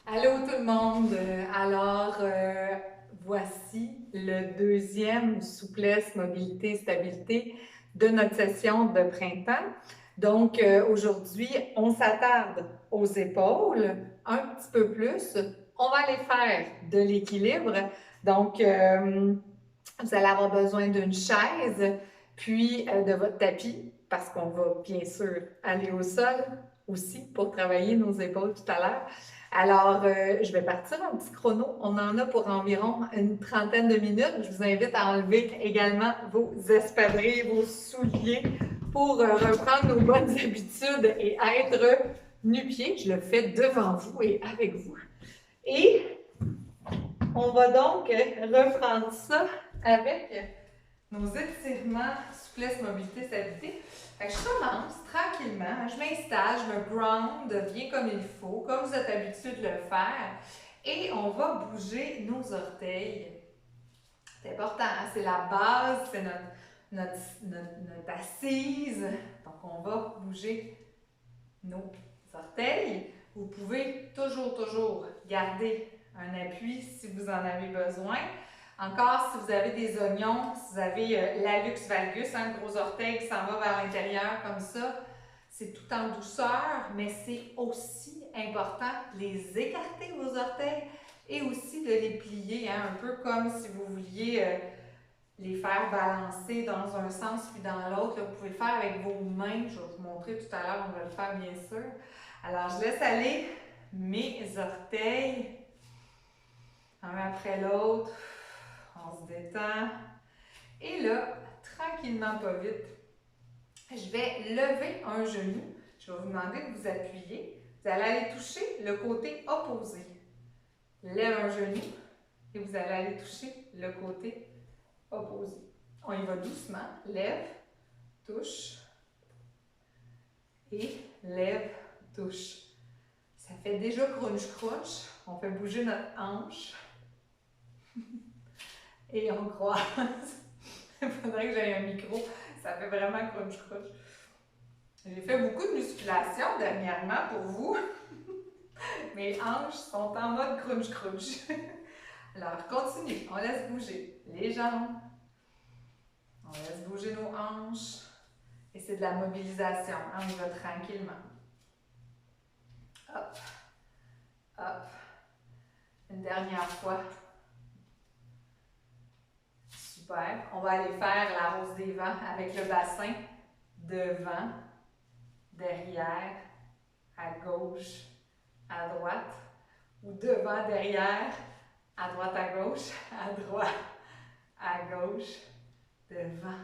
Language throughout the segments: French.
Allô tout le monde! Voici le deuxième souplesse, mobilité, stabilité de notre session de printemps. Aujourd'hui, on s'attarde aux épaules un petit peu plus. On va aller faire de l'équilibre. Vous allez avoir besoin d'une chaise, puis de votre tapis, parce qu'on va bien sûr aller au sol aussi pour travailler nos épaules tout à l'heure. Je vais partir un petit chrono. On en a pour environ une trentaine de minutes. Je vous invite à enlever également vos espadrilles, vos souliers pour reprendre nos bonnes habitudes et être nu-pieds. Je le fais devant vous et avec vous. Et on va donc reprendre ça avec nos étirements, souplesse, mobilité, stabilité. Je commence tranquillement, je m'installe, je me ground bien comme il faut, comme vous êtes habitué de le faire. Et on va bouger nos orteils. C'est important, hein? C'est la base, c'est notre assise. Donc, on va bouger nos orteils. Vous pouvez toujours garder un appui si vous en avez besoin. Encore, si vous avez des oignons, si vous avez l'hallux valgus, un gros orteil qui s'en va vers l'intérieur comme ça, c'est tout en douceur, mais c'est aussi important de les écarter, vos orteils, et aussi de les plier, hein, un peu comme si vous vouliez les faire balancer dans un sens puis dans l'autre. Vous pouvez le faire avec vos mains. Je vais vous montrer tout à l'heure, on va le faire bien sûr. Alors, je laisse aller mes orteils, un après l'autre. On se détend. Et là, tranquillement, pas vite, je vais lever un genou. Je vais vous demander de vous appuyer. Vous allez aller toucher le côté opposé. Lève un genou et vous allez aller toucher le côté opposé. On y va doucement. Lève, touche et lève, touche. Ça fait déjà crunch-crunch. On fait bouger notre hanche et on croise. Il faudrait que j'aie un micro. Ça fait vraiment crunch-crunch. J'ai fait beaucoup de musculation dernièrement pour vous. Mes hanches sont en mode crunch-crunch. Alors, continue. On laisse bouger les jambes. On laisse bouger nos hanches. Et c'est de la mobilisation. Hein? On y va tranquillement. Hop, hop. Une dernière fois. Super. On va aller faire la rose des vents avec le bassin devant, derrière, à gauche, à droite, ou devant, derrière, à droite, à gauche, à droite, à gauche, devant,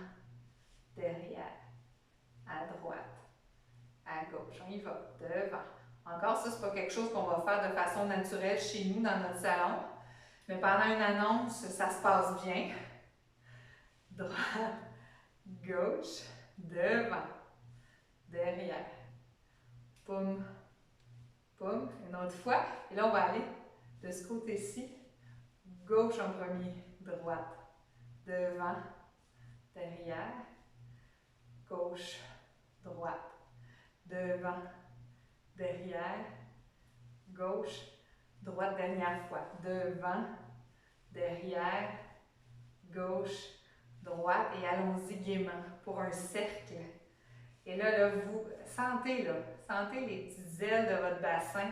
derrière, à droite, à gauche. On y va, devant. Encore, ça, c'est pas quelque chose qu'on va faire de façon naturelle chez nous dans notre salon. Mais pendant une annonce, ça se passe bien. Droite, gauche, devant, derrière. Poum, poum. Une autre fois. Et là, on va aller de ce côté-ci. Gauche en premier, droite, devant, derrière. Gauche, droite, devant, derrière. Gauche, droite, dernière fois. Devant, derrière, gauche, droite. Et allons-y gaiement pour un cercle. Et là, vous sentez, sentez les petites ailes de votre bassin.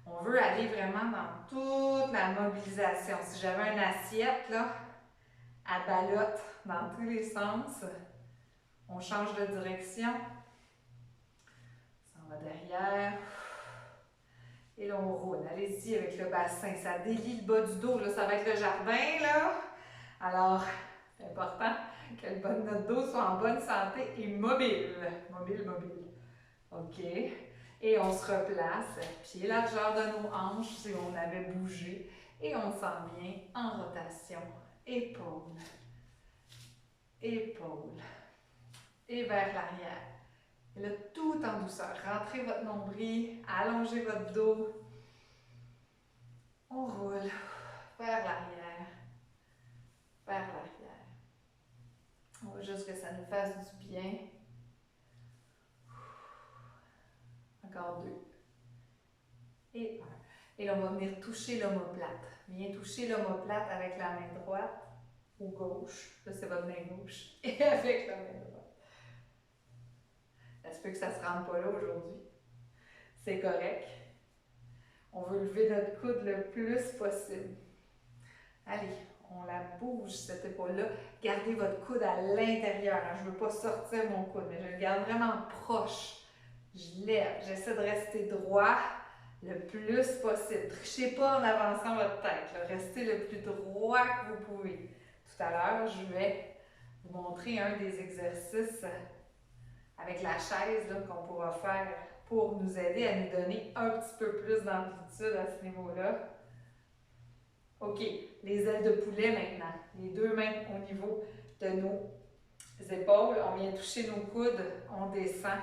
On veut aller vraiment dans toute la mobilisation. Si j'avais une assiette, là, à ballotte dans tous les sens, on change de direction. Ça va derrière. Et là, on roule. Allez-y avec le bassin. Ça délie le bas du dos. Là, ça va être le jardin, là. Alors, c'est important que le bas de notre dos soit en bonne santé et mobile. Mobile, mobile. OK. Et on se replace, pied largeur de nos hanches si on avait bougé. Et on s'en vient en rotation. Épaule, épaule. Et vers l'arrière. Et là, tout en douceur. Rentrez votre nombril, allongez votre dos. On roule vers l'arrière, vers l'arrière. On veut juste que ça nous fasse du bien. Encore deux. Et un. Et là, on va venir toucher l'omoplate. Viens toucher l'omoplate avec la main droite ou gauche. Là, c'est votre main gauche. Et avec la main droite. Ça se peut que ça ne se rende pas là aujourd'hui. C'est correct. On veut lever notre coude le plus possible. Allez, on la bouge, cette épaule-là. Gardez votre coude à l'intérieur. Je ne veux pas sortir mon coude, mais je le garde vraiment proche. Je lève. J'essaie de rester droit le plus possible. Ne trichez pas en avançant votre tête. Là. Restez le plus droit que vous pouvez. Tout à l'heure, je vais vous montrer un des exercices avec la chaise qu'on pourra faire pour nous aider à nous donner un petit peu plus d'amplitude à ce niveau-là. OK, les ailes de poulet maintenant. Les deux mains au niveau de nos épaules. On vient toucher nos coudes, on descend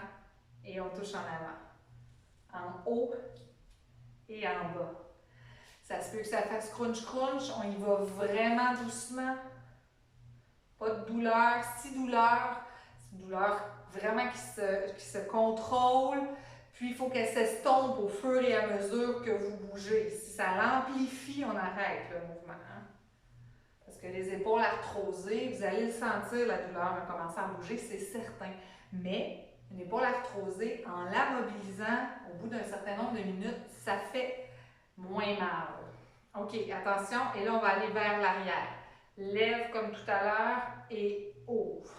et on touche en avant. En haut et en bas. Ça se peut que ça fasse crunch-crunch. On y va vraiment doucement. Pas de douleur. Si douleur, c'est une douleur vraiment qui se contrôle. Puis, il faut qu'elle s'estompe au fur et à mesure que vous bougez. Si ça l'amplifie, on arrête le mouvement. Hein? Parce que les épaules arthrosées, vous allez le sentir, la douleur va commencer à bouger, c'est certain. Mais une épaule arthrosée, en la mobilisant, au bout d'un certain nombre de minutes, ça fait moins mal. OK, attention. Et là, on va aller vers l'arrière. Lève comme tout à l'heure et ouvre.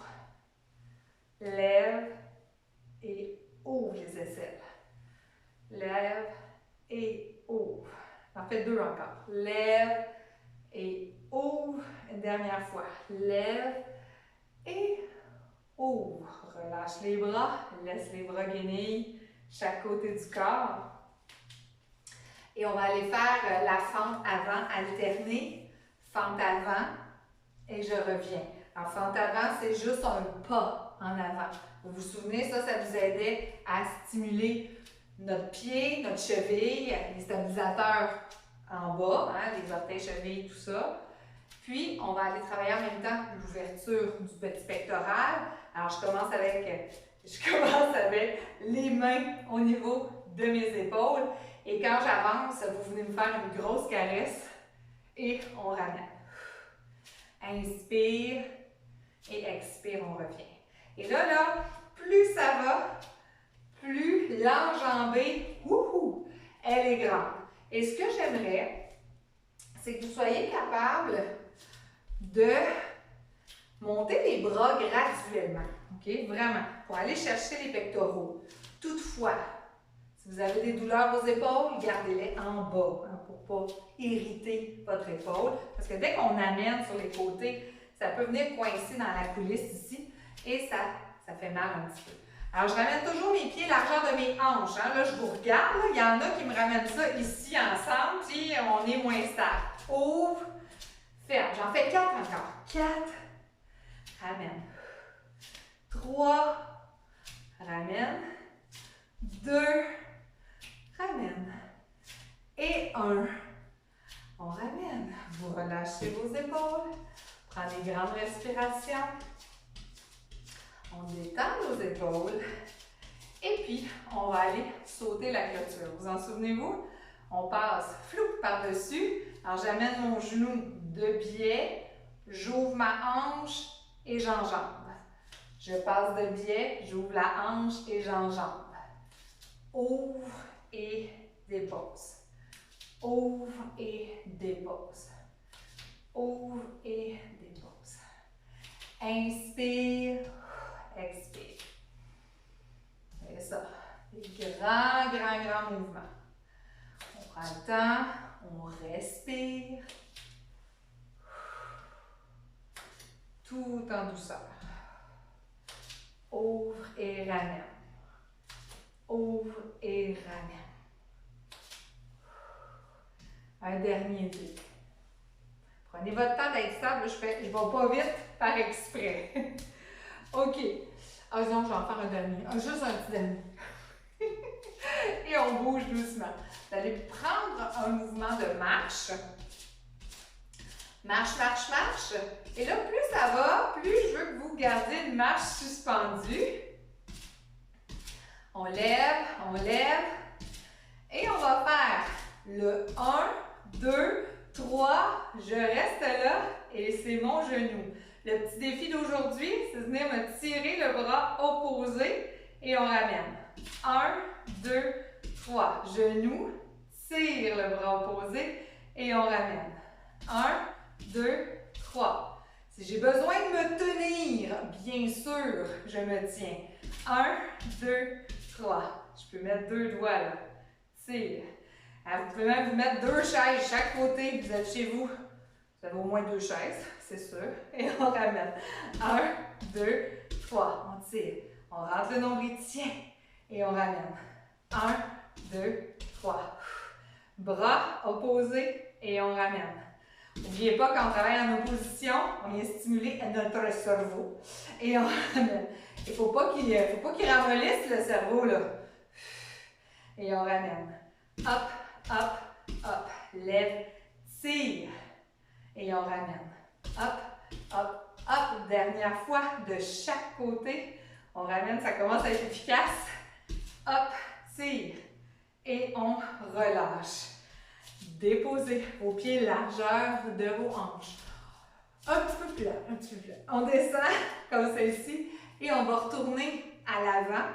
Lève et ouvre les aisselles. Lève et ouvre. En fait, deux encore. Lève et ouvre. Une dernière fois. Lève et ouvre. Relâche les bras. Laisse les bras guenilles chaque côté du corps. Et on va aller faire la fente avant alternée. Fente avant et je reviens. Alors, fente avant, c'est juste un pas en avant. Vous vous souvenez, ça vous aidait à stimuler notre pied, notre cheville, les stabilisateurs en bas, hein, les orteils, chevilles, tout ça. Puis, on va aller travailler en même temps l'ouverture du petit pectoral. Alors, je commence avec les mains au niveau de mes épaules. Et quand j'avance, vous venez me faire une grosse caresse et on ramène. Inspire et expire, on revient. Et là, plus ça va, plus l'enjambée, elle est grande. Et ce que j'aimerais, c'est que vous soyez capable de monter les bras graduellement. OK? Vraiment, pour aller chercher les pectoraux. Toutefois, si vous avez des douleurs aux épaules, gardez-les en bas hein, pour ne pas irriter votre épaule. Parce que dès qu'on amène sur les côtés, ça peut venir coincer dans la coulisse ici et ça fait mal un petit peu. Alors, je ramène toujours mes pieds largeur de mes hanches. Hein. Là, je vous regarde. Là, il y en a qui me ramènent ça ici ensemble, puis on est moins stable. Ouvre, ferme. J'en fais 4 encore. 4, ramène. 3, ramène. 2, ramène. Et 1, on ramène. Vous relâchez vos épaules. Prenez des grandes respirations. On détend nos épaules. Et puis, on va aller sauter la clôture. Vous en souvenez-vous? On passe floup par-dessus. Alors, j'amène mon genou de biais. J'ouvre ma hanche et j'enjambe. Je passe de biais, j'ouvre la hanche et j'enjambe. Ouvre et dépose. Ouvre et dépose. Ouvre et dépose. Inspire, expire. Et ça, des grands mouvements. On prend le temps, on respire. Tout en douceur. Ouvre et ramène. Ouvre et ramène. Un dernier deux. Prenez votre temps d'être stable. Je ne vais pas vite par exprès. OK. Ah non, je vais en faire un dernier. Juste un petit dernier. Et on bouge doucement. Vous allez prendre un mouvement de marche. Marche, marche, marche. Et là, plus ça va, plus je veux que vous gardiez une marche suspendue. On lève, et on va faire Le 1, 2, 3, je reste là et c'est mon genou. Le petit défi d'aujourd'hui, c'est de venir me tirer le bras opposé et on ramène. 1, 2, 3. Genou, tire le bras opposé et on ramène. 1, 2, 3. Si j'ai besoin de me tenir, bien sûr, je me tiens. 1, 2, 3. Je peux mettre 2 doigts là. Tire. Vous pouvez même vous mettre 2 chaises chaque côté. Vous êtes chez vous. Vous avez au moins 2 chaises, c'est sûr. Et on ramène. 1, 2, 3. On tire. On rentre le nombril, tient. Et on ramène. 1, 2, 3. Bras opposés et on ramène. N'oubliez pas, quand on travaille en opposition, on vient stimuler notre cerveau. Et on ramène. Il ne faut pas qu'il ramollisse le cerveau, là. Et on ramène. Hop, hop, hop. Lève, tire. Et on ramène. Hop, hop, hop. Dernière fois de chaque côté. On ramène, ça commence à être efficace. Hop, tire. Et on relâche. Déposez vos pieds largeur de vos hanches. Un petit peu plat, un petit peu plat. On descend comme celle-ci et on va retourner à l'avant.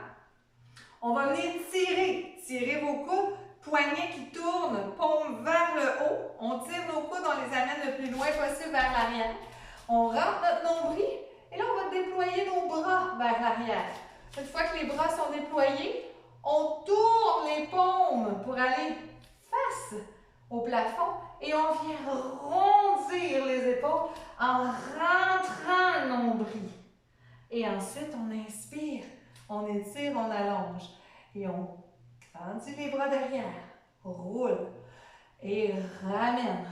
On va venir tirer vos coudes, poignets qui tournent, paume vers le haut. On tire nos coudes, on les amène le plus loin possible vers l'arrière. On rentre notre nombril et là, on va déployer nos bras vers l'arrière. Une fois que les bras sont déployés, on tourne les paumes pour aller face au plafond et on vient rondir les épaules en rentrant le nombril. Et ensuite, on inspire, on étire, on allonge et on grandit les bras derrière, roule et ramène.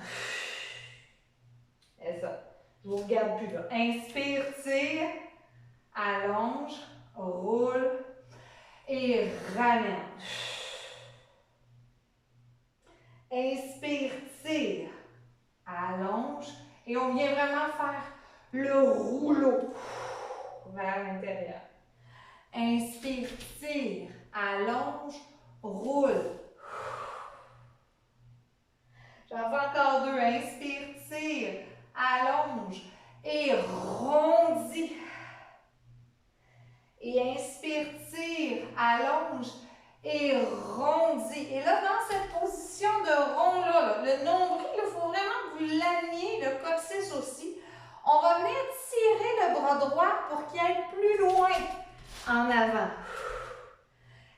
C'est ça. Je vous regarde plus là. Inspire, tire, allonge, roule et ramène. Inspire, tire, allonge et on vient vraiment faire le rouleau vers l'intérieur. Inspire, tire, allonge, roule. J'en fais encore 2. Inspire, tire, allonge et rondis. Et inspire, tire, allonge et rondis. Et là, dans cette position de rond-là, le nombril, il faut vraiment que vous l'aniez, le coccyx aussi. On va venir tirer le bras droit pour qu'il aille plus loin en avant.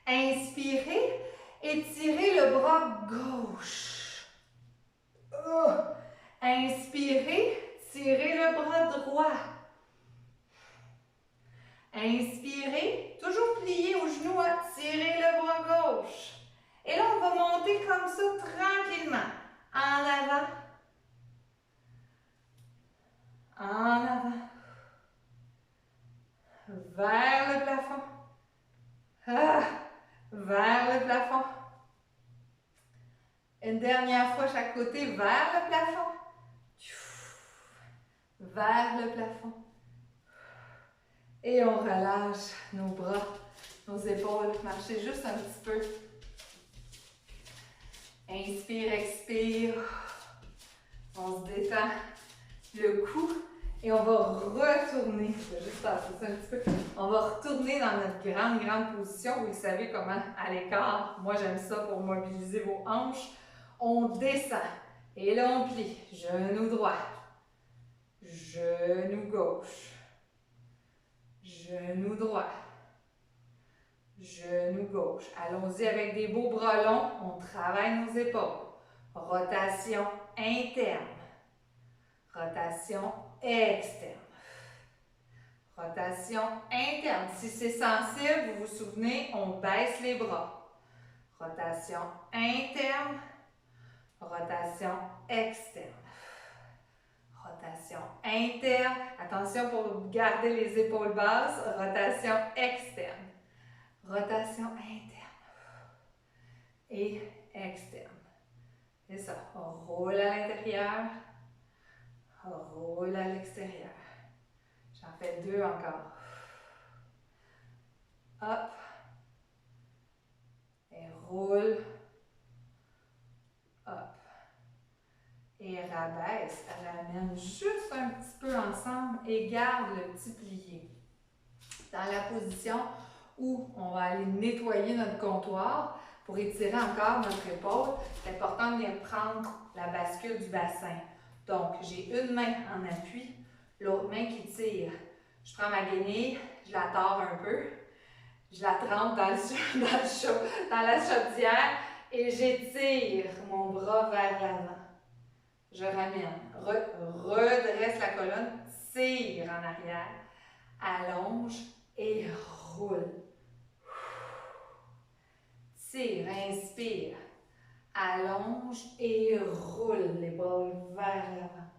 Inspirez et tirez le bras gauche. Inspirez, tirez le bras droit. Inspirez, toujours plié au genou, tirez le bras gauche. Et là, on va monter comme ça tranquillement. En avant. En avant. Vers le plafond. Vers le plafond. Une dernière fois chaque côté, vers le plafond. Vers le plafond. Et on relâche nos bras, nos épaules. Marchez juste un petit peu. Inspire, expire. On se détend le cou et on va retourner. Je vais juste passer ça un petit peu. On va retourner dans notre grande position. Vous savez comment, à l'écart, moi j'aime ça pour mobiliser vos hanches. On descend et là on plie. Genou droit, genou gauche. Genou droit, genou gauche. Allons-y avec des beaux bras longs. On travaille nos épaules. Rotation interne. Rotation externe. Rotation interne. Si c'est sensible, vous vous souvenez, on baisse les bras. Rotation interne. Rotation externe. Rotation interne. Attention pour garder les épaules basses. Rotation externe. Rotation interne. Et externe. C'est ça. On roule à l'intérieur. On roule à l'extérieur. J'en fais 2 encore. Hop. Et roule. et rabaisse. Ramène juste un petit peu ensemble et garde le petit plié. Dans la position où on va aller nettoyer notre comptoir pour étirer encore notre épaule, c'est important de venir prendre la bascule du bassin. Donc, j'ai une main en appui, l'autre main qui tire. Je prends ma guenille, je la tords un peu, je la trempe dans la chaudière et j'étire mon bras vers l'avant. Je ramène, redresse la colonne, tire en arrière, allonge et roule. Tire, inspire, allonge et roule l'épaule vers l'avant.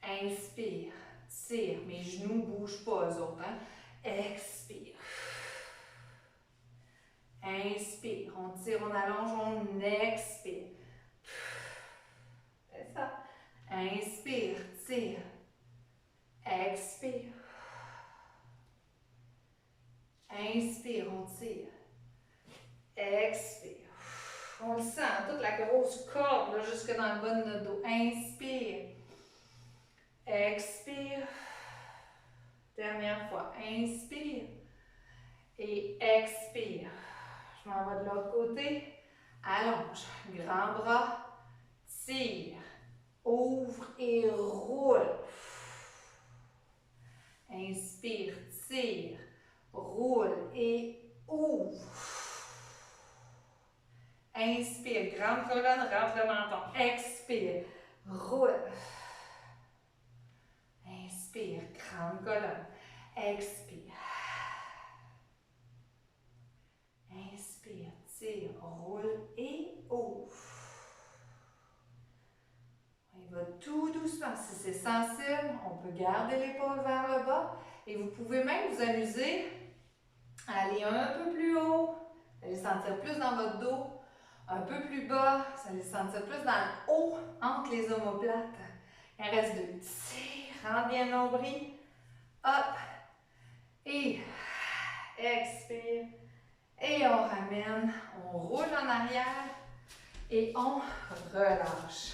Inspire, tire, mes genoux ne bougent pas eux autres. Hein? Expire. Inspire, on tire, on allonge, on expire. C'est ça. Inspire, tire. Expire. Inspire, on tire. Expire. On le sent, toute la grosse corde là, jusque dans le bas de notre dos. Inspire. Expire. Dernière fois. Inspire. Et expire. Je m'en vais de l'autre côté. Allonge. Grand bras. Tire. Ouvre et roule. Inspire. Tire. Roule et ouvre. Inspire. Grande colonne. Rentre le menton. Expire. Roule. Inspire. Grande colonne. Expire. Inspire, tire, roule et ouvre. On va tout doucement. Si c'est sensible, on peut garder l'épaule vers le bas. Et vous pouvez même vous amuser à aller un peu plus haut. Vous allez sentir plus dans votre dos. Un peu plus bas. Vous allez sentir plus dans le haut, entre les omoplates. Il reste deux. Tire, rentre bien le nombril. Hop. Et expire. Et on ramène, on roule en arrière et on relâche.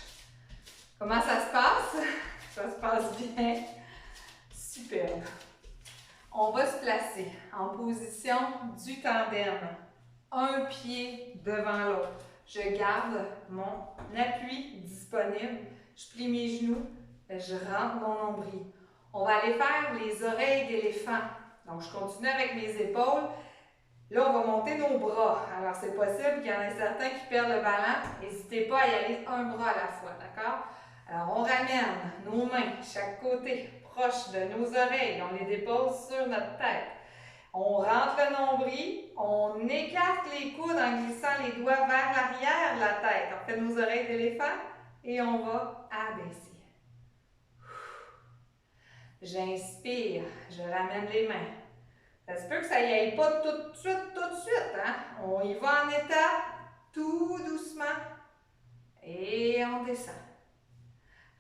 Comment ça se passe? Ça se passe bien. Superbe. On va se placer en position du tandem. Un pied devant l'autre. Je garde mon appui disponible. Je plie mes genoux. Je rentre mon nombril. On va aller faire les oreilles d'éléphant. Donc, je continue avec mes épaules. Là, on va monter nos bras. Alors, c'est possible qu'il y en ait certains qui perdent le ballon. N'hésitez pas à y aller un bras à la fois, d'accord? Alors, on ramène nos mains chaque côté, proche de nos oreilles. On les dépose sur notre tête. On rentre le nombril. On écarte les coudes en glissant les doigts vers l'arrière de la tête. On fait nos oreilles d'éléphant et on va abaisser. J'inspire. Je ramène les mains. Ça se peut que ça n'y aille pas tout de suite, hein? On y va en étapes, tout doucement. Et on descend.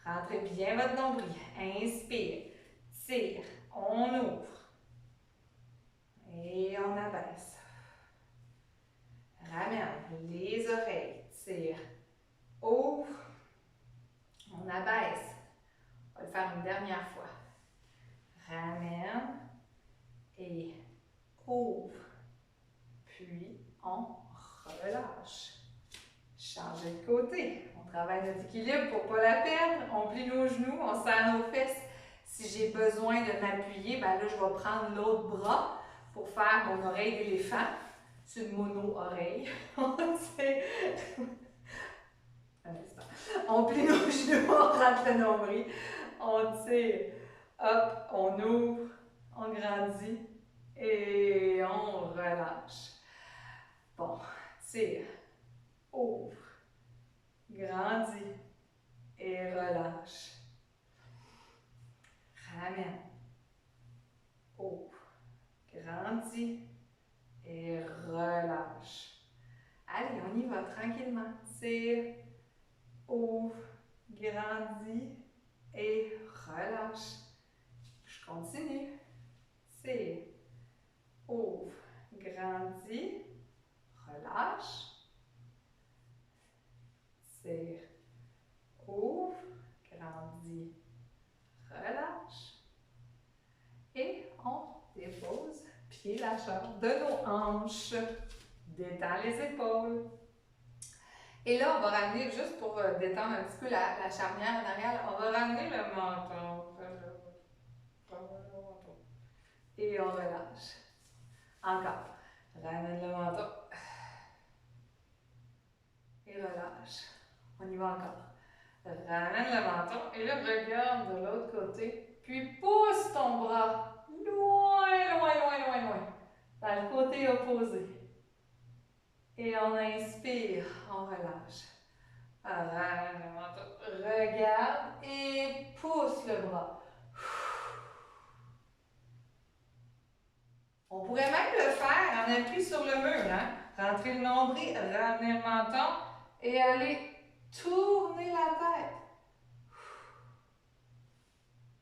Rentrez bien votre nombril. Inspire, tire, on ouvre. Et on abaisse. Ramène les oreilles, tire, ouvre. On abaisse. On va le faire une dernière fois. Ramène. Et ouvre, puis on relâche. Changez de côté. On travaille notre équilibre pour ne pas la perdre. On plie nos genoux, on serre nos fesses. Si j'ai besoin de m'appuyer, ben là, je vais prendre l'autre bras pour faire mon oreille d'éléphant. C'est une mono-oreille. On plie nos genoux, on rentre le nombril. On tire. Hop, on ouvre. On grandit et on relâche. Bon, tire, ouvre, grandis et relâche. Ramène, ouvre, grandis et relâche. Allez, on y va tranquillement. Tire, ouvre, grandis et relâche. Je continue. Tire, ouvre, grandis, relâche. Tire, ouvre, relâcheur de nos hanches. Détends les épaules. Et là, on va ramener, juste pour détendre un petit peu la charnière en arrière, on va ramener le menton. Et on relâche. Encore. Ramène le menton. Et relâche. On y va encore. Ramène le menton. Et là, regarde de l'autre côté. Puis pousse ton bras loin, loin, loin, loin, loin. Dans le côté opposé. Et on inspire. On relâche. Ramène le menton. Regarde et pousse le bras. On pourrait même le faire en appui sur le mur. Hein? Rentrer le nombril, ramener le menton et aller tourner la tête.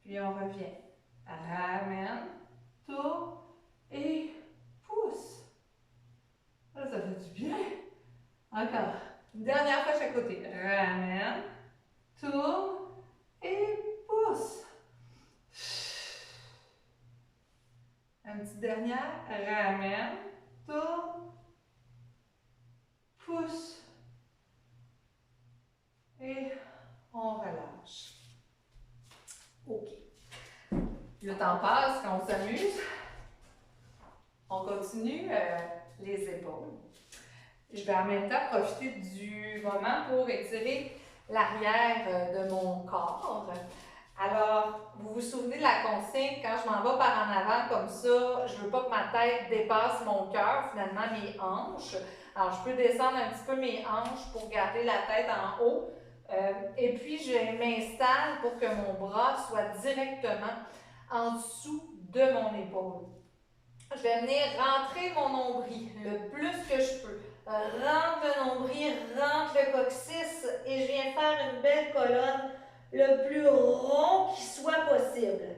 Puis on revient. Ramène, tourne et pousse. Ça fait du bien. Encore. Une dernière fois chaque côté. Ramène, tourne et pousse. Une petite dernière. Ramène, tourne, pousse. Et on relâche. OK. Le temps passe quand on s'amuse. On continue les épaules. Je vais en même temps profiter du moment pour étirer l'arrière de mon corps. Alors, vous vous souvenez de la consigne, quand je m'en vais par en avant comme ça, je ne veux pas que ma tête dépasse mon cœur, finalement mes hanches. Alors, je peux descendre un petit peu mes hanches pour garder la tête en haut. Et puis, je m'installe pour que mon bras soit directement en dessous de mon épaule. Je vais venir rentrer mon nombril le plus que je peux. Rentre le nombril, rentre le coccyx et je viens faire une belle colonne le plus rond qui soit possible.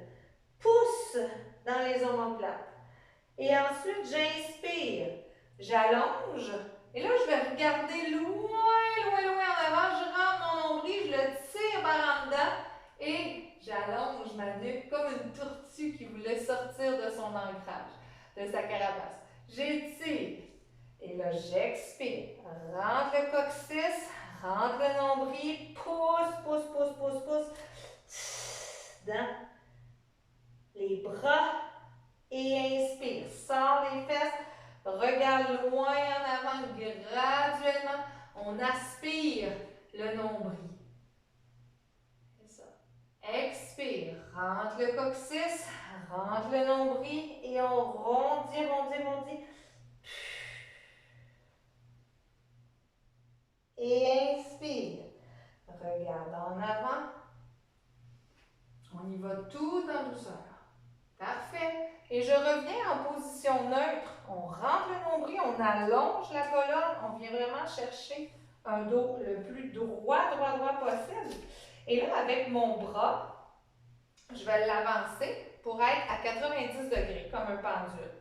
Pousse dans les omoplates. Et ensuite, j'inspire. J'allonge. Et là, je vais regarder loin, loin, loin en avant. Je rentre mon nombril, je le tire par en dedans et j'allonge ma nuque comme une tortue qui voulait sortir de son ancrage, de sa carapace. J'étire. Et là, j'expire. Rentre le coccyx, rentre le nombril, pousse, pousse, pousse, pousse, pousse. Dans les bras et inspire. Sors les fesses. Regarde loin en avant, graduellement. On aspire le nombril. C'est ça. Expire. Rentre le coccyx, rentre le nombril et on rondit, rondit, rondit. Et inspire. Regarde en avant. On y va tout en douceur. Parfait. Et je reviens en position neutre. On rentre le nombril, on allonge la colonne, on vient vraiment chercher un dos le plus droit, droit, droit possible. Et là, avec mon bras, je vais l'avancer pour être à 90 degrés, comme un pendule.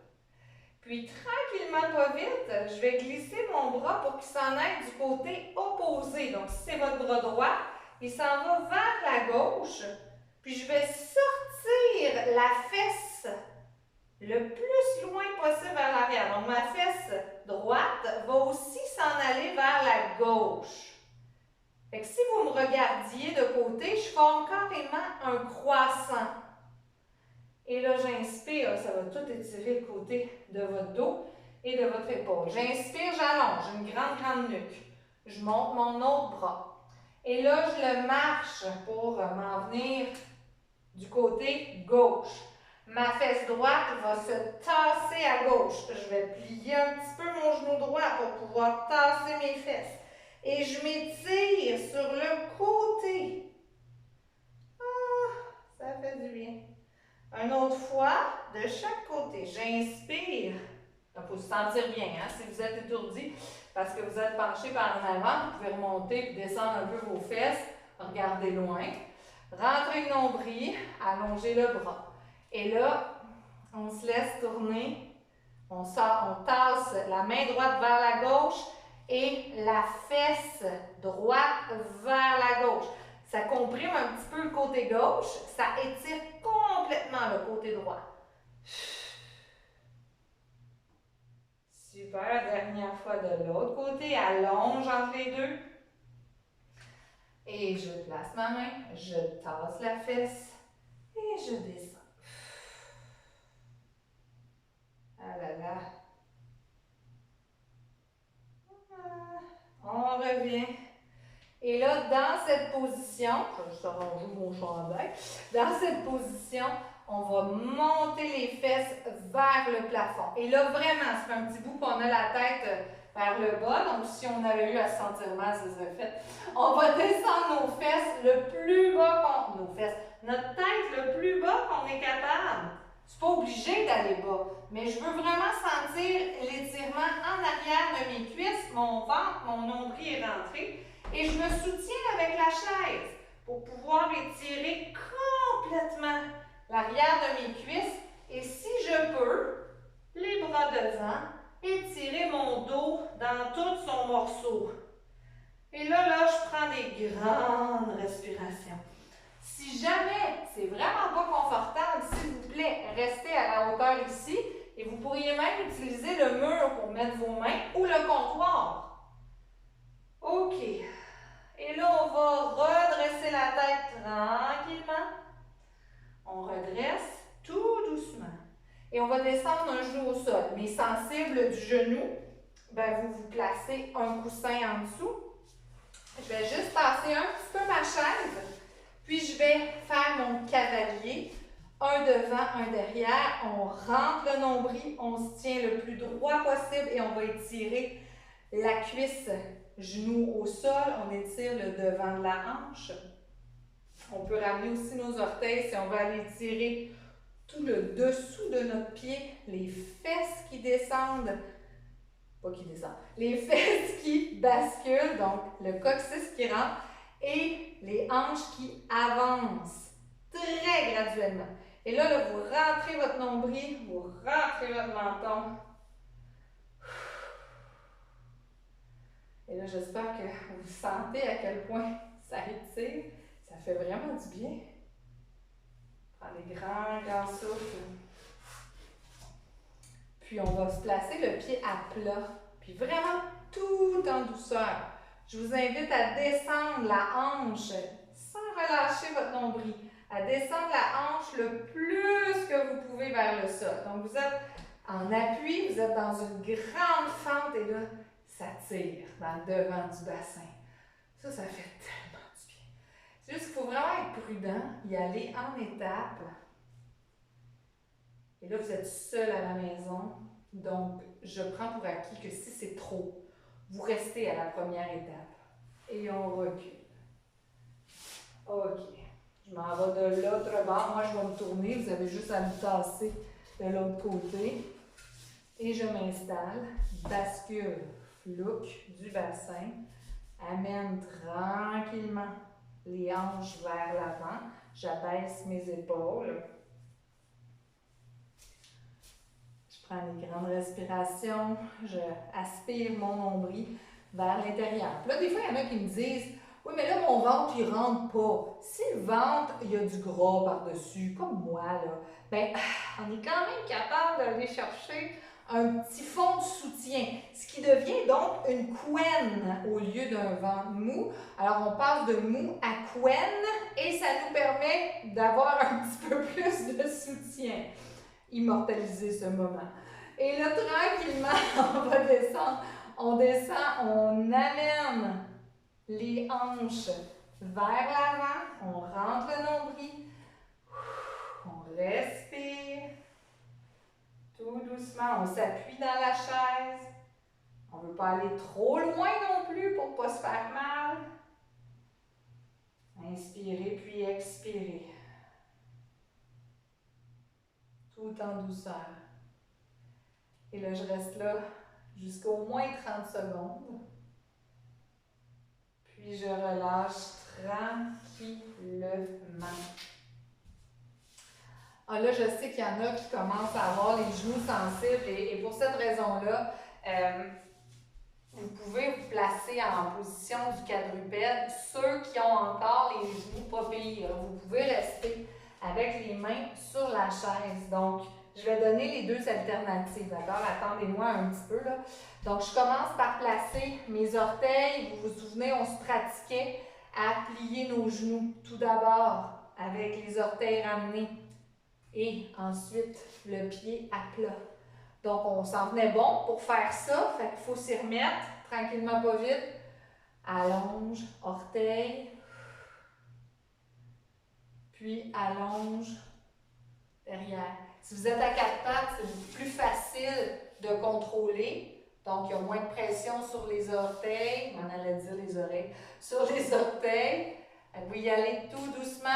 Puis, tranquillement, pas vite, je vais glisser mon bras pour qu'il s'en aille du côté opposé. Donc, si c'est votre bras droit, il s'en va vers la gauche. Puis, je vais sortir la fesse le plus loin possible vers l'arrière. Donc, ma fesse droite va aussi s'en aller vers la gauche. Fait que si vous me regardiez de côté, je forme carrément un croissant. Et là, j'inspire, ça va tout étirer le côté de votre dos et de votre épaule. J'inspire, j'allonge, une grande, grande nuque. Je monte mon autre bras. Et là, je le marche pour m'en venir du côté gauche. Ma fesse droite va se tasser à gauche. Je vais plier un petit peu mon genou droit pour pouvoir tasser mes fesses. Et je m'étire sur le côté. Ah, ça fait du bien. Une autre fois, de chaque côté. J'inspire. Il faut se sentir bien, hein? Si vous êtes étourdi parce que vous êtes penché par en avant, vous pouvez remonter et descendre un peu vos fesses. Regardez loin. Rentrez le nombril, allongez le bras. Et là, on se laisse tourner. On tasse la main droite vers la gauche et la fesse droite vers la gauche. Ça comprime un petit peu le côté gauche, ça étire complètement le côté droit. Super. Dernière fois de l'autre côté. Allonge entre les deux. Et je place ma main. Je tasse la fesse. Et je descends. Ah là là. On revient. Et là, dans cette position, je range mon chandail, dans cette position, on va monter les fesses vers le plafond. Et là, vraiment, ça fait un petit bout qu'on a la tête vers le bas. Donc, si on avait eu à se sentir mal, ça serait fait. On va descendre nos fesses le plus bas qu'on... Nos fesses. Notre tête le plus bas qu'on est capable. C'est pas obligé d'aller bas, mais je veux vraiment sentir l'étirement en arrière de mes cuisses, mon ventre, mon nombril est rentré. Et je me soutiens avec la chaise pour pouvoir étirer complètement l'arrière de mes cuisses. Et si je peux, les bras devant, étirer mon dos dans tout son morceau. Et là, je prends des grandes respirations. Si jamais c'est vraiment pas confortable, s'il vous plaît, restez à la hauteur ici et vous pourriez même utiliser le mur pour mettre vos mains ou le comptoir. OK. Et là, on va redresser la tête tranquillement. On redresse tout doucement. Et on va descendre un genou au sol. Mais sensible du genou, ben vous placez un coussin en dessous. Je vais juste passer un petit peu ma chaise. Puis je vais faire mon cavalier. Un devant, un derrière. On rentre le nombril. On se tient le plus droit possible et on va étirer la cuisse. Genou au sol, on étire le devant de la hanche. On peut ramener aussi nos orteils si on veut aller tirer tout le dessous de notre pied, les fesses qui descendent, pas qui descendent, les fesses qui basculent, donc le coccyx qui rentre et les hanches qui avancent très graduellement. Et là, vous rentrez votre nombril, vous rentrez votre menton. Et là, j'espère que vous sentez à quel point ça étire. Ça fait vraiment du bien. Prends des grands souffles. Puis, on va se placer le pied à plat. Puis, vraiment tout en douceur. Je vous invite à descendre la hanche sans relâcher votre nombril. À descendre la hanche le plus que vous pouvez vers le sol. Donc, vous êtes en appui, vous êtes dans une grande fente et là, ça tire dans le devant du bassin. Ça fait tellement du bien. C'est juste qu'il faut vraiment être prudent, y aller en étapes. Et là, vous êtes seul à la maison. Donc, je prends pour acquis que si c'est trop, vous restez à la première étape. Et on recule. OK. Je m'en vais de l'autre bord. Moi, je vais me tourner. Vous avez juste à me tasser de l'autre côté. Et je m'installe. Bascule. Flouk du bassin. Amène tranquillement les hanches vers l'avant. J'abaisse mes épaules. Je prends des grandes respirations. Je aspire mon nombril vers l'intérieur. Puis là, des fois, il y en a qui me disent « Oui, mais là, mon ventre, il rentre pas. » Si le ventre, il y a du gras par-dessus, comme moi, là, ben, on est quand même capable d'aller chercher un petit fond de soutien, ce qui devient donc une couenne au lieu d'un ventre mou. Alors, on passe de mou à couenne et ça nous permet d'avoir un petit peu plus de soutien. Immortaliser ce moment. Et là, tranquillement, on va descendre. On descend, on amène les hanches vers l'avant, on rentre le nombril, on respire. Tout doucement, on s'appuie dans la chaise. On ne veut pas aller trop loin non plus pour ne pas se faire mal. Inspirez puis expirez. Tout en douceur. Et là, je reste là jusqu'au moins 30 secondes. Puis je relâche tranquillement. Ah, là, je sais qu'il y en a qui commencent à avoir les genoux sensibles et pour cette raison-là, vous pouvez vous placer en position du quadrupède. Ceux qui ont encore les genoux pas pires, vous pouvez rester avec les mains sur la chaise. Donc, je vais donner les deux alternatives, d'accord? Attendez-moi un petit peu, là. Donc, je commence par placer mes orteils. Vous vous souvenez, on se pratiquait à plier nos genoux tout d'abord avec les orteils ramenés et ensuite le pied à plat. Donc, on s'en venait bon pour faire ça, fait qu'il faut s'y remettre tranquillement, pas vite. Allonge, orteil, puis allonge, derrière. Si vous êtes à quatre pattes, c'est plus facile de contrôler. Donc, il y a moins de pression sur les orteils. On allait dire les oreilles. Sur les orteils. Vous y allez tout doucement.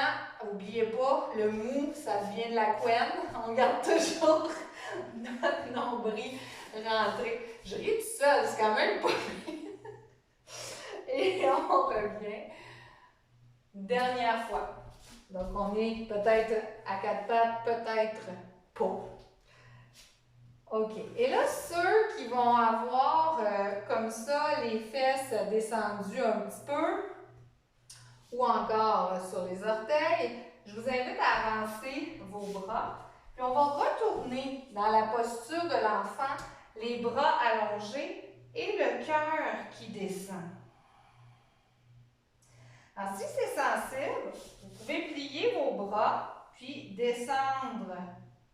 N'oubliez pas, le mou, ça vient de la couenne. On garde toujours notre nombril rentré. Je ris tout seul, c'est quand même pas bien. Et on revient. Dernière fois. Donc, on est peut-être à quatre pattes, peut-être pas. OK. Et là, ceux qui vont avoir comme ça les fesses descendues un petit peu, ou encore sur les orteils, je vous invite à avancer vos bras. Puis on va retourner dans la posture de l'enfant, les bras allongés et le cœur qui descend. Alors, si c'est sensible, vous pouvez plier vos bras, puis descendre.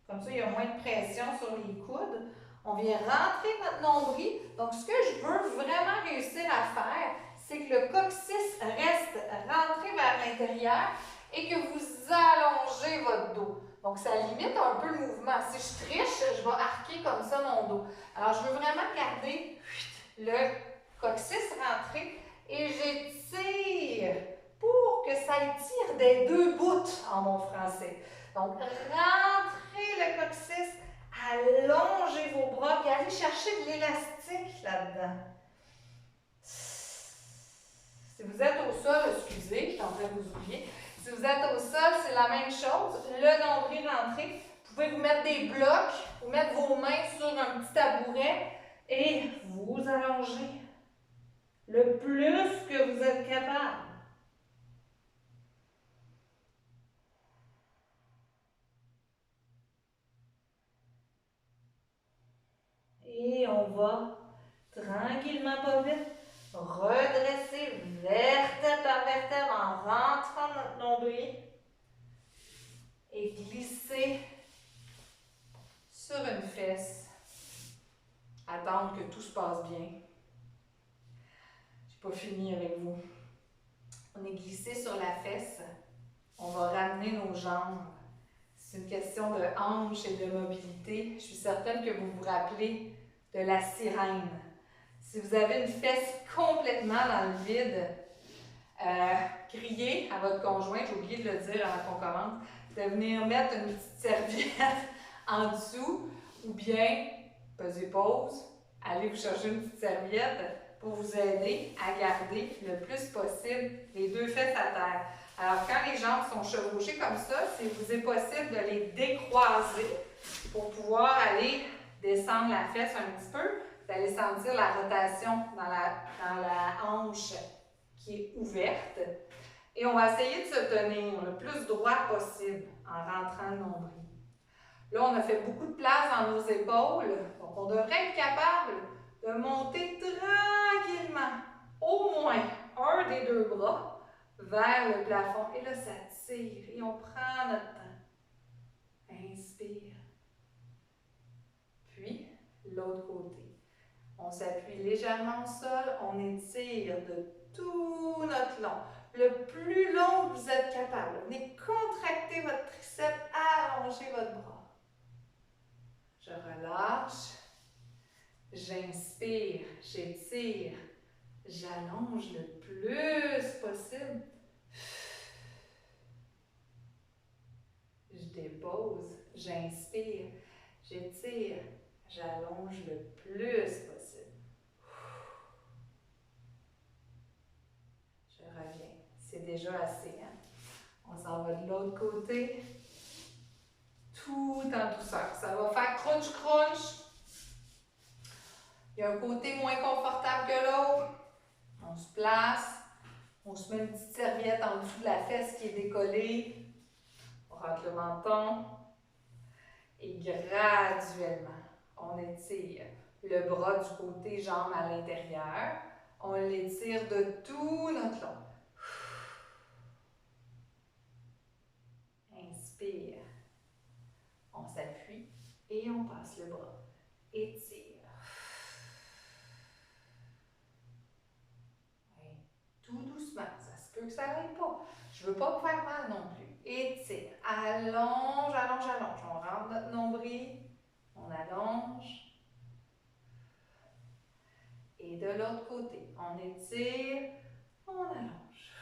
Comme ça, il y a moins de pression sur les coudes. On vient rentrer notre nombril. Donc, ce que je veux vraiment réussir à faire, c'est que le coccyx reste rentré vers l'intérieur et que vous allongez votre dos. Donc, ça limite un peu le mouvement. Si je triche, je vais arquer comme ça mon dos. Alors, je veux vraiment garder le coccyx rentré et j'étire pour que ça étire des deux bouts en bon français. Donc, rentrez le coccyx, allongez vos bras et allez chercher de l'élastique là-dedans. Si vous êtes au sol, excusez, je suis en train de vous oublier. Si vous êtes au sol, c'est la même chose. Le nombril rentré. Vous pouvez vous mettre des blocs, vous mettre vos mains sur un petit tabouret et vous allongez le plus que vous êtes capable. Et on va tranquillement, pas vite, redresser vertèbre par vertèbre en rentrant notre nombril et glisser sur une fesse. Attendre que tout se passe bien. Je n'ai pas fini avec vous. On est glissé sur la fesse. On va ramener nos jambes. C'est une question de hanche et de mobilité. Je suis certaine que vous vous rappelez de la sirène. Si vous avez une fesse complètement dans le vide, criez à votre conjoint, j'ai oublié de le dire avant qu'on commence, de venir mettre une petite serviette en dessous ou bien, pesez pause, allez vous chercher une petite serviette pour vous aider à garder le plus possible les deux fesses à terre. Alors, quand les jambes sont chevauchées comme ça, il vous est possible de les décroiser pour pouvoir aller descendre la fesse un petit peu. Vous allez sentir la rotation dans la hanche qui est ouverte. Et on va essayer de se tenir le plus droit possible en rentrant le nombril. Là, on a fait beaucoup de place dans nos épaules. Donc, on devrait être capable de monter tranquillement, au moins un des deux bras, vers le plafond. Et là, ça tire et on prend notre temps. Inspire. Puis, l'autre côté. On s'appuie légèrement au sol, on étire de tout notre long. Le plus long que vous êtes capable. Venez contracter votre triceps, allongez votre bras. Je relâche. J'inspire, j'étire, j'allonge le plus possible. Je dépose, j'inspire, j'étire, j'allonge le plus possible. Je reviens. C'est déjà assez, hein? On s'en va de l'autre côté. Tout en douceur. Ça va faire crunch-crunch. Il y a un côté moins confortable que l'autre. On se place. On se met une petite serviette en dessous de la fesse qui est décollée. On rentre le menton. Et graduellement, on étire le bras du côté, jambe à l'intérieur. On l'étire de tout notre long. Inspire. On s'appuie et on passe le bras. Étire. Oui. Tout doucement. Ça se peut que ça n'aille pas. Je ne veux pas vous faire mal non plus. Étire. Allonge, allonge, allonge. On rentre notre nombril. On allonge. Et de l'autre côté, on étire, on allonge.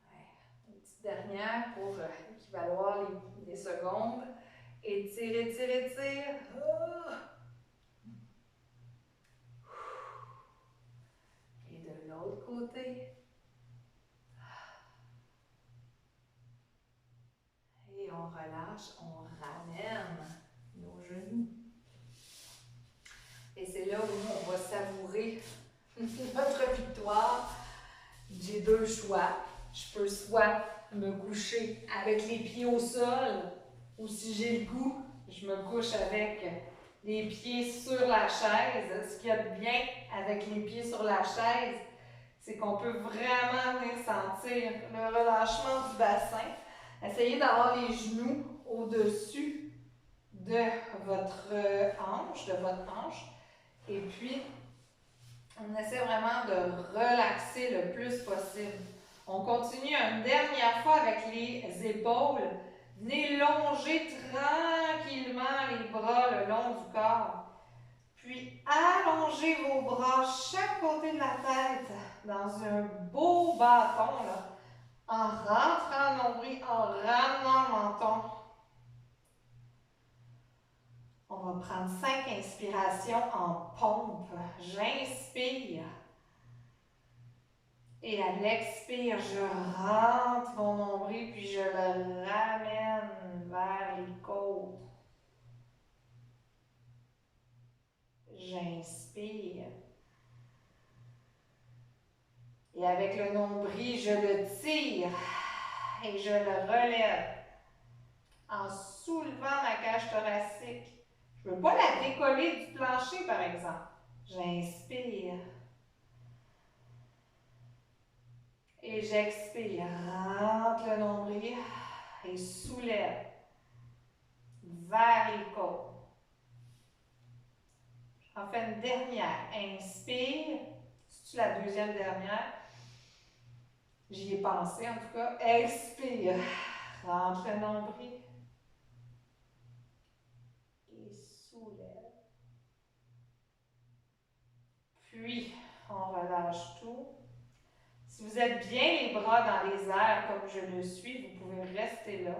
Ouais. Une petite dernière pour équivaloir les secondes. Étire, étire, étire. Et de l'autre côté. Et on relâche, on ramène nos genoux. Et c'est là où on va savourer notre victoire. J'ai deux choix. Je peux soit me coucher avec les pieds au sol, ou si j'ai le goût, je me couche avec les pieds sur la chaise. Ce qu'il y a de bien avec les pieds sur la chaise, c'est qu'on peut vraiment venir sentir le relâchement du bassin. Essayez d'avoir les genoux au-dessus de votre hanche, Et puis, on essaie vraiment de relaxer le plus possible. On continue une dernière fois avec les épaules. Venez longer tranquillement les bras le long du corps. Puis, allongez vos bras chaque côté de la tête dans un beau bâton, là, en rentrant le nombril, en ramenant le menton. On va prendre 5 inspirations en pompe. J'inspire. Et à l'expire, je rentre mon nombril, puis je le ramène vers les côtes. J'inspire. Et avec le nombril, je le tire et je le relève en soulevant ma cage thoracique. Je ne veux pas la décoller du plancher, par exemple. J'inspire. Et j'expire. Rentre le nombril et soulève vers les côtes. J'en fais une dernière. Inspire. C'est-tu la deuxième dernière? J'y ai pensé en tout cas. Expire. Rentre le nombril. Et soulève. Puis, on relâche tout. Si vous êtes bien les bras dans les airs comme je le suis, vous pouvez rester là.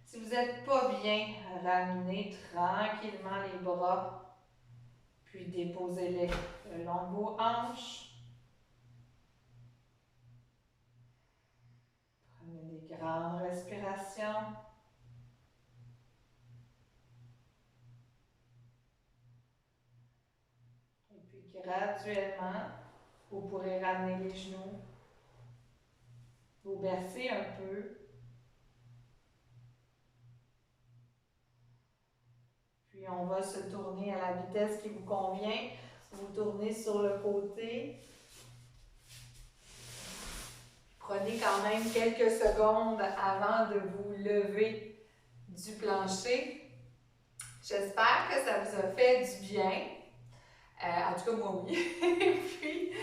Si vous n'êtes pas bien, ramenez tranquillement les bras, puis déposez-les le long de vos hanches. Prenez des grandes respirations. Et puis graduellement, vous pourrez ramener les genoux, vous bercer un peu. Puis on va se tourner à la vitesse qui vous convient. Vous tournez sur le côté. Prenez quand même quelques secondes avant de vous lever du plancher. J'espère que ça vous a fait du bien. En tout cas, moi, oui.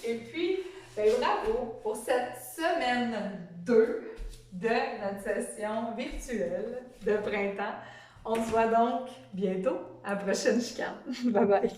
et puis ben, bravo pour cette semaine 2 de notre session virtuelle de printemps. On se voit donc bientôt à la prochaine chicane. Bye bye!